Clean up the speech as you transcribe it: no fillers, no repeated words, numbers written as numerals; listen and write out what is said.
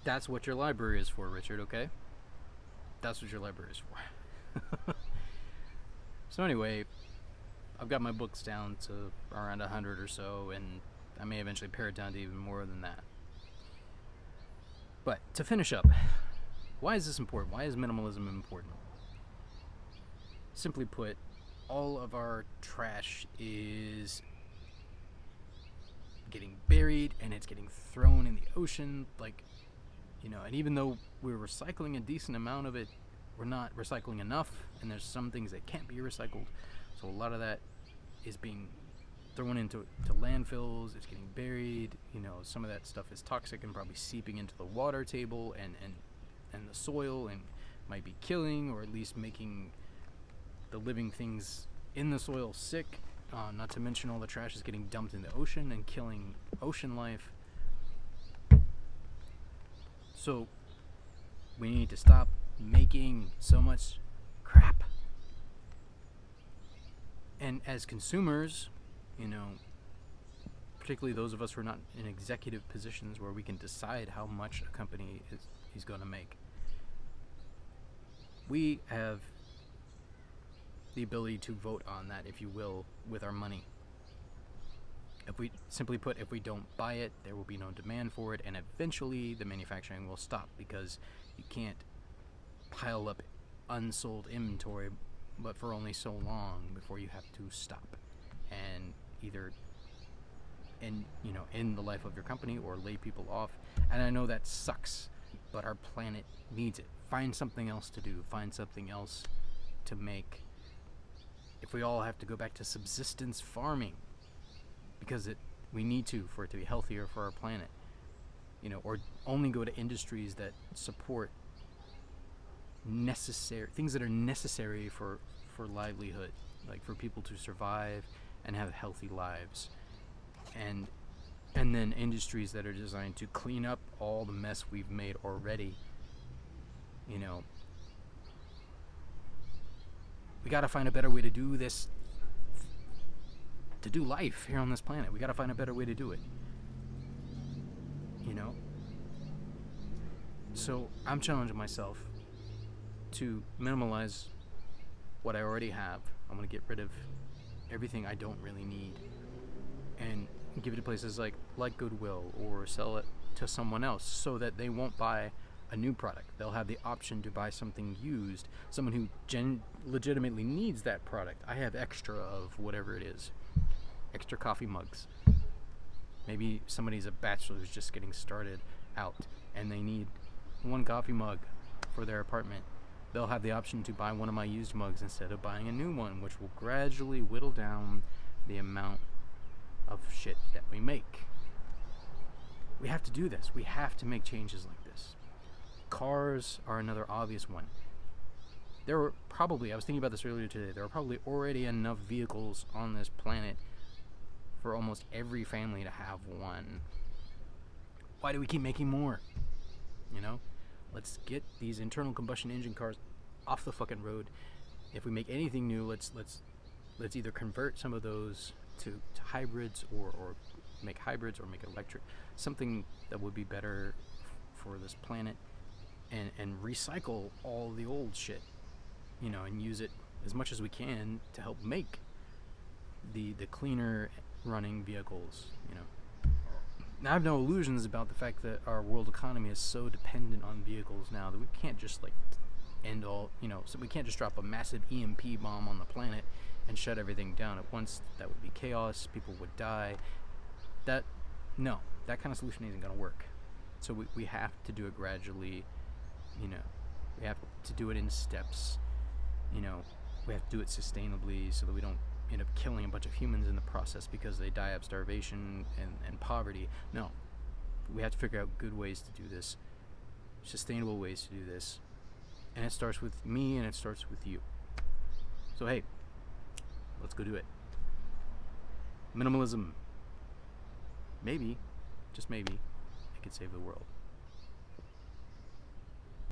That's what your library is for, Richard, okay? That's what your library is for. So anyway, I've got my books down to around 100 or so, and I may eventually pare it down to even more than that. But to finish up, why is this important? Why is minimalism important? Simply put, all of our trash is getting buried and it's getting thrown in the ocean, and even though we're recycling a decent amount of it, we're not recycling enough, and there's some things that can't be recycled. So a lot of that is being thrown into landfills. It's getting buried. Some of that stuff is toxic and probably seeping into the water table and the soil, and might be killing or at least making the living things in the soil sick. Not to mention all the trash is getting dumped in the ocean and killing ocean life. So we need to stop making so much crap. And as consumers, particularly those of us who are not in executive positions where we can decide how much a company is going to make, we have the ability to vote on that, if you will, with our money. If we don't buy it, there will be no demand for it, and eventually the manufacturing will stop, because you can't pile up unsold inventory but for only so long before you have to stop and either end the life of your company or lay people off. And I know that sucks, but our planet needs it. Find something else to do. Find something else to make. If we all have to go back to subsistence farming because we need to, for it to be healthier for our planet, or only go to industries that support things that are necessary for livelihood, like for people to survive and have healthy lives, and then industries that are designed to clean up all the mess we've made already. We gotta find a better way to do this, to do life here on this planet. We gotta find a better way to do it. So I'm challenging myself to minimalize what I already have. I'm gonna get rid of everything I don't really need and give it to places like Goodwill, or sell it to someone else so that they won't buy a new product. They'll have the option to buy something used, someone who legitimately needs that product. I have extra of whatever it is, extra coffee mugs. Maybe somebody's a bachelor who's just getting started out and they need one coffee mug for their apartment. They'll have the option to buy one of my used mugs instead of buying a new one, which will gradually whittle down the amount of shit that we make. We have to do this. We have to make changes like this. Cars are another obvious one. There were probably, I was thinking about this earlier today, there are probably already enough vehicles on this planet for almost every family to have one. Why do we keep making more? Let's get these internal combustion engine cars off the fucking road. If we make anything new, let's either convert some of those to hybrids, or make hybrids, or make electric, something that would be better for this planet, and recycle all the old shit, and use it as much as we can to help make the cleaner running vehicles. Now, I have no illusions about the fact that our world economy is so dependent on vehicles now that we can't just end all, so we can't just drop a massive EMP bomb on the planet and shut everything down at once. That would be chaos. People would die. That kind of solution isn't going to work. So we have to do it gradually. We have to do it in steps. We have to do it sustainably so that we don't end up killing a bunch of humans in the process because they die of starvation and poverty. No, we have to figure out good ways to do this, sustainable ways to do this, and it starts with me and it starts with you. So hey, let's go do it. Minimalism, maybe, just maybe, it could save the world.